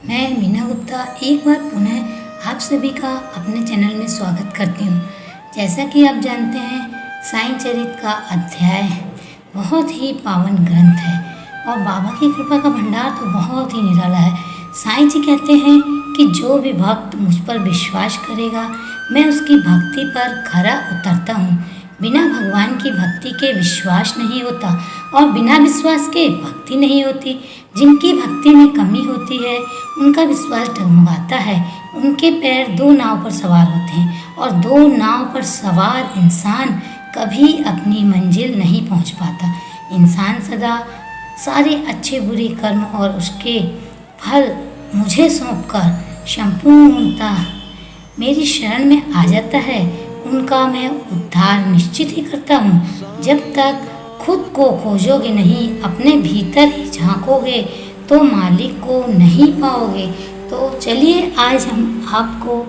मैं मीना गुप्ता एक बार पुनः आप सभी का अपने चैनल में स्वागत करती हूँ। जैसा कि आप जानते हैं, साईं चरित का अध्याय बहुत ही पावन ग्रंथ है और बाबा की कृपा का भंडार तो बहुत ही निराला है। साईं जी कहते हैं कि जो भी भक्त मुझ पर विश्वास करेगा, मैं उसकी भक्ति पर खरा उतरता हूँ। बिना भगवान की भक्ति के विश्वास नहीं होता और बिना विश्वास के भक्ति नहीं होती। जिनकी भक्ति में कमी होती है, उनका विश्वास डगमगाता है। उनके पैर दो नाव पर सवार होते हैं और दो नाव पर सवार इंसान कभी अपनी मंजिल नहीं पहुंच पाता। इंसान सदा सारे अच्छे बुरे कर्म और उसके फल मुझे सौंपकर संपूर्णतः मेरी शरण में आ जाता है। उनका मैं उद्धार निश्चित ही करता हूँ। जब तक खुद को खोजोगे नहीं, अपने भीतर ही झांकोगे, तो मालिक को नहीं पाओगे। तो चलिए आज हम आपको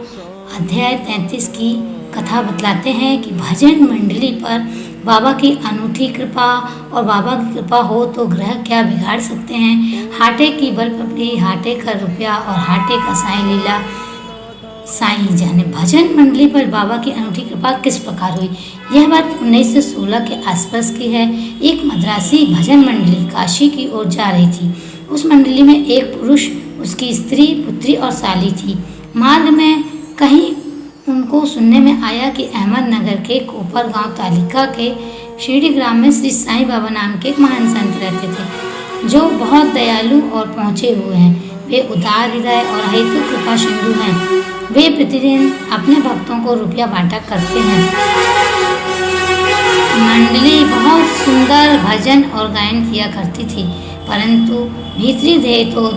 अध्याय 33 की कथा बतलाते हैं कि भजन मंडली पर बाबा की अनूठी कृपा, और बाबा की कृपा हो तो ग्रह क्या बिगाड़ सकते हैं। हाटे की बल पपड़ी, हाटे का रुपया और हाटे का साईं लीला साईं जाने। भजन मंडली पर बाबा की अनूठी कृपा किस प्रकार हुई। यह बात 1916 के आसपास की है। एक मद्रासी भजन मंडली काशी की ओर जा रही थी। उस मंडली में एक पुरुष, उसकी स्त्री, पुत्री और साली थी। मार्ग में कहीं उनको सुनने में आया कि अहमदनगर के कोपर गांव तालिका के शिरडी ग्राम में श्री साईं बाबा नाम के एक महान संत रहते थे, जो बहुत दयालु और पहुँचे हुए हैं। वे उदार हृदय और हेतु कृपा सिंधु हैं। वे प्रतिदिन अपने भक्तों को रुपया बांटा करते हैं। मंडली बहुत सुंदर भजन और गायन किया करती थी, परंतु भीतरी ध्येय तो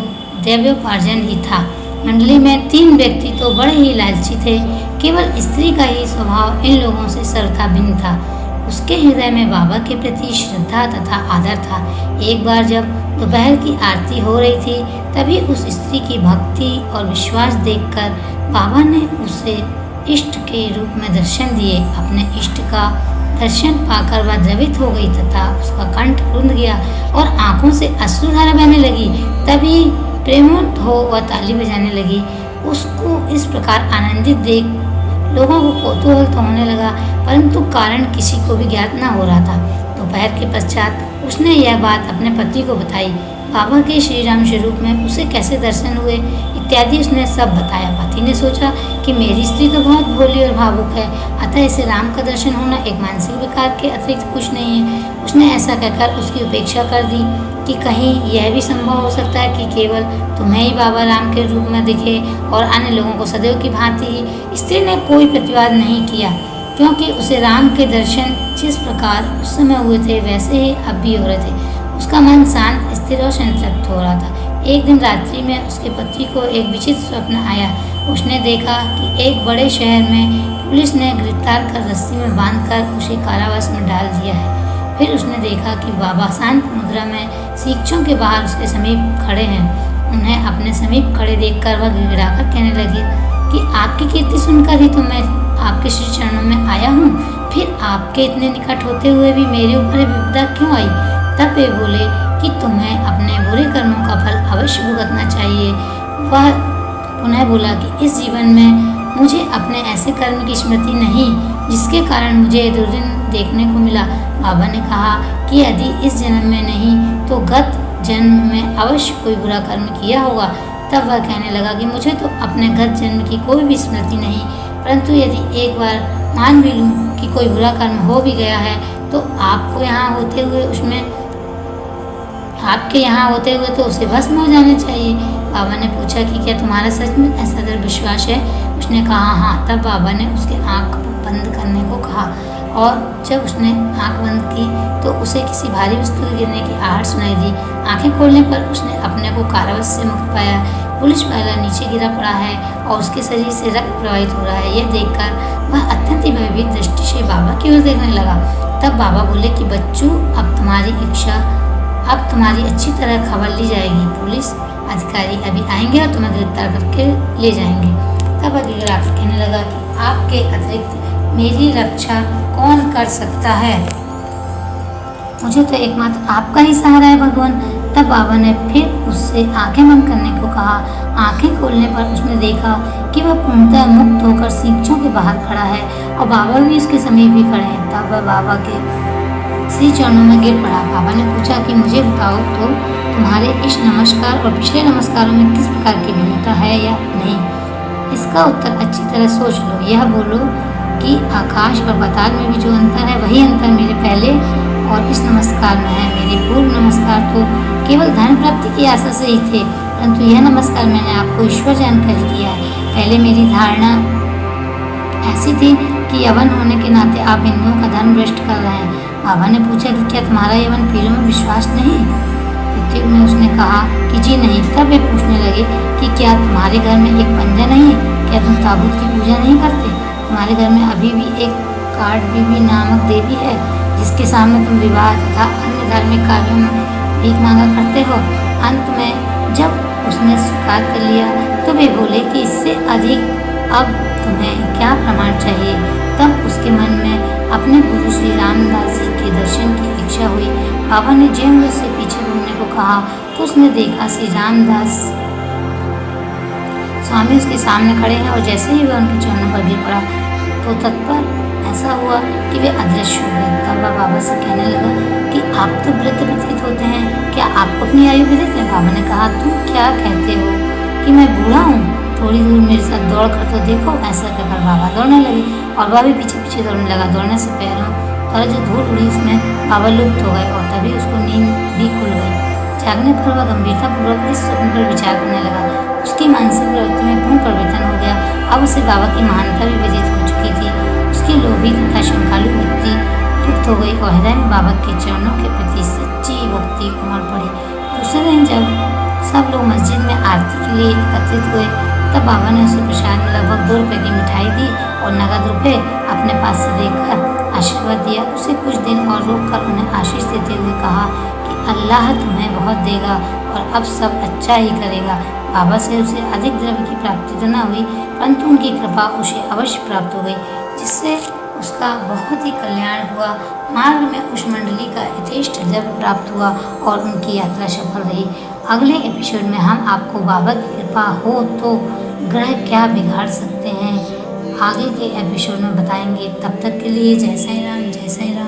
दैव्योपार्जन ही था। मंडली में 3 व्यक्ति तो बड़े ही लालची थे। केवल स्त्री का ही स्वभाव इन लोगों से सर्वथा भिन्न था। उसके हृदय में बाबा के प्रति श्रद्धा तथा आदर था। एक बार जब दोपहर की आरती हो रही थी, तभी उस स्त्री की भक्ति और विश्वास देखकर बाबा ने उसे इष्ट के रूप में दर्शन दिए। अपने इष्ट का दर्शन पाकर वह द्रवित हो गई तथा उसका कंठ रुंध गया और आंखों से अश्रुधारा बहने लगी। तभी प्रेमोन्मत्त हो वह ताली बजाने लगी। उसको इस प्रकार आनंदित देख लोगों को कौतूहल तो होने लगा, परंतु कारण किसी को भी ज्ञात न हो रहा था। दोपहर के पश्चात उसने यह बात अपने पति को बताई। बाबा के श्री राम स्वरूप में उसे कैसे दर्शन हुए इत्यादि उसने सब बताया। पति ने सोचा कि मेरी स्त्री तो बहुत भोली और भावुक है, अतः इसे राम का दर्शन होना एक मानसिक विकार के अतिरिक्त कुछ नहीं है। उसने ऐसा कहकर उसकी उपेक्षा कर दी कि कहीं यह भी संभव हो सकता है कि केवल तुम्हें ही बाबा राम के रूप में दिखे और अन्य लोगों को सदैव की भांति ही। स्त्री ने कोई प्रतिवाद नहीं किया, क्योंकि उसे राम के दर्शन जिस प्रकार उस समय हुए थे वैसे ही अब भी हो रहे थे। उसका मन शांत, स्थिर और संतृप्त हो रहा था। एक दिन रात्रि में उसके पति को एक विचित्र स्वप्न आया। उसने देखा कि एक बड़े शहर में पुलिस ने गिरफ्तार कर रस्सी में बांधकर उसे कारावास में डाल दिया है। फिर उसने देखा कि बाबा शांत मुद्रा में शिक्षों के बाहर उसके समीप खड़े हैं। उन्हें अपने समीप खड़े देखकर वह गिड़गिड़ाकर कहने लगी कि आपकी कीर्ति सुनकर ही तो मैं आपके श्री चरणों में आया हूँ, फिर आपके इतने निकट होते हुए भी मेरे ऊपर विपदा क्यों आई। तब वे बोले कि तुम्हें अपने बुरे कर्मों का फल अवश्य भुगतना चाहिए। वह पुनः बोला कि इस जीवन में मुझे अपने ऐसे कर्म की स्मृति नहीं जिसके कारण मुझे दुर्दिन देखने को मिला। बाबा ने कहा कि यदि इस जन्म में नहीं तो गत जन्म में अवश्य कोई बुरा कर्म किया होगा। तब वह कहने लगा कि मुझे तो अपने गत जन्म की कोई भी स्मृति नहीं, परंतु यदि एक बार मान भी लूँ कि कोई बुरा कर्म हो भी गया है तो आपके यहाँ होते हुए तो उसे भस्म हो जाना चाहिए। बाबा ने पूछा कि क्या तुम्हारा सच में ऐसा दृढ़ विश्वास है। उसने कहा हाँ। तब बाबा ने उसके आँख बंद करने को कहा और जब उसने आँख बंद की तो उसे किसी भारी वस्तु के गिरने की आहट सुनाई दी। आंखें खोलने पर उसने अपने को कारावास से मुक्त पाया। पुलिस वाला नीचे गिरा पड़ा है और उसके शरीर से रक्त प्रवाहित हो रहा है। यह देखकर वह अत्यंत ही भयभीत दृष्टि से बाबा की ओर देखने लगा। तब बाबा बोले कि बच्चों, अब तुम्हारी अच्छी तरह खबर ली जाएगी। पुलिस अधिकारी अभी आएंगे और तुम्हें गिरफ्तार करके ले जाएंगे। तब गिड़गिड़ा कहने लगा कि आपके अतिरिक्त मेरी रक्षा कौन कर सकता है। मुझे तो एकमात्र आपका ही सहारा है भगवान। तब बाबा ने फिर उससे आंखें बंद करने को कहा। आंखें खोलने पर उसने देखा कि वह पूर्णतः मुक्त होकर सींचों के बाहर खड़ा है और बाबा भी उसके समीप ही खड़े हैं। तब वह बाबा के श्री चरणों में गिर पड़ा। बाबा ने पूछा कि मुझे बताओ तो तुम्हारे इस नमस्कार और पिछले नमस्कारों में किस प्रकार की भिन्नता है या नहीं। इसका उत्तर अच्छी तरह सोच लो। यह बोलो कि आकाश और पाताल में भी जो अंतर है वही अंतर मेरे पहले और इस नमस्कार में है। मेरे पूर्व नमस्कार तो केवल धन प्राप्ति की आशा से ही थे, परंतु यह नमस्कार मैंने आपको ईश्वर जानकर किया है। पहले मेरी धारणा ऐसी थी कि यवन होने के नाते आप हिंदुओं का धर्म भ्रष्ट कर रहे हैं। बाबा ने पूछा कि क्या तुम्हारा यवन पीरों में विश्वास नहीं? प्रत्युत्तर में उसने कहा कि जी नहीं। तब वे पूछने लगे कि क्या तुम्हारे घर में एक पंजा नहीं? क्या तुम ताबूत की पूजा नहीं करते? तुम्हारे घर में अभी भी एक काट बीबी नामक देवी है जिसके सामने तुम विवाह तथा अन्य धार्मिक कार्यों में भीख मांगा करते हो? अंत में जब उसने स्वीकार कर लिया तो वे बोले कि इससे अधिक अब तुम्हें क्या प्रमाण चाहिए। तब उसके मन में अपने गुरु श्री रामदास जी के दर्शन की इच्छा हुई। बाबा ने ज्यों से पीछे घूमने को कहा तो उसने देखा श्री रामदास स्वामी उसके सामने खड़े हैं और जैसे ही वह उनके चरणों पर गिर पड़ा तो तत्पर ऐसा हुआ कि वे अदृश्य हो गए। तब वह बाबा से कहने लगा कि आप तो वृद्ध प्रतीत होते हैं, क्या आपको अपनी आयु विदित है? बाबा ने कहा तुम क्या कहते हो कि मैं बूढ़ा हूँ? थोड़ी दूर मेरे साथ दौड़ कर तो देखो। ऐसा कहकर बाबा दौड़ने लगे और वह भी पीछे पीछे दौड़ने लगा। दौड़ने से पैरों पर जो धूल उड़ी उसमें बाबा लुप्त हो गए और तभी उसको नींद भी खुल गई। जागने पर वह गंभीरतापूर्वक इस स्वप्न पर विचार करने लगा। उसकी मानसिक प्रवृत्ति में पूर्ण परिवर्तन हो गया। अब उसे बाबा की महानता भी व्यतीत हो चुकी थी। उसकी लोभी तथा शंकालु वृत्ति लुप्त हो गई और हृदय में बाबा के चरणों के प्रति सच्ची भक्ति उमड़ पड़ी। दूसरे दिन जब सब लोग मस्जिद में आरती के लिए एकत्रित हुए तब बाबा ने उसे प्रसाद में लगभग 2 रुपये की मिठाई दी और नगद रुपये अपने पास से देकर आशीर्वाद दिया। उसे कुछ दिन और रोककर उन्हें आशीष देते हुए कहा कि अल्लाह तुम्हें बहुत देगा और अब सब अच्छा ही करेगा। बाबा से उसे अधिक द्रव्य की प्राप्ति तो न हुई, परंतु उनकी कृपा उसे अवश्य प्राप्त हो गई, जिससे उसका बहुत ही कल्याण हुआ। मार्ग में उस मंडली का यथेष्ट द्रव्य प्राप्त हुआ और उनकी यात्रा सफल रही। अगले एपिसोड में हम आपको बाबा की कृपा हो तो ग्रह क्या बिगाड़ सकते हैं आगे के एपिसोड में बताएंगे। तब तक के लिए जय साईं राम, जय साईं राम।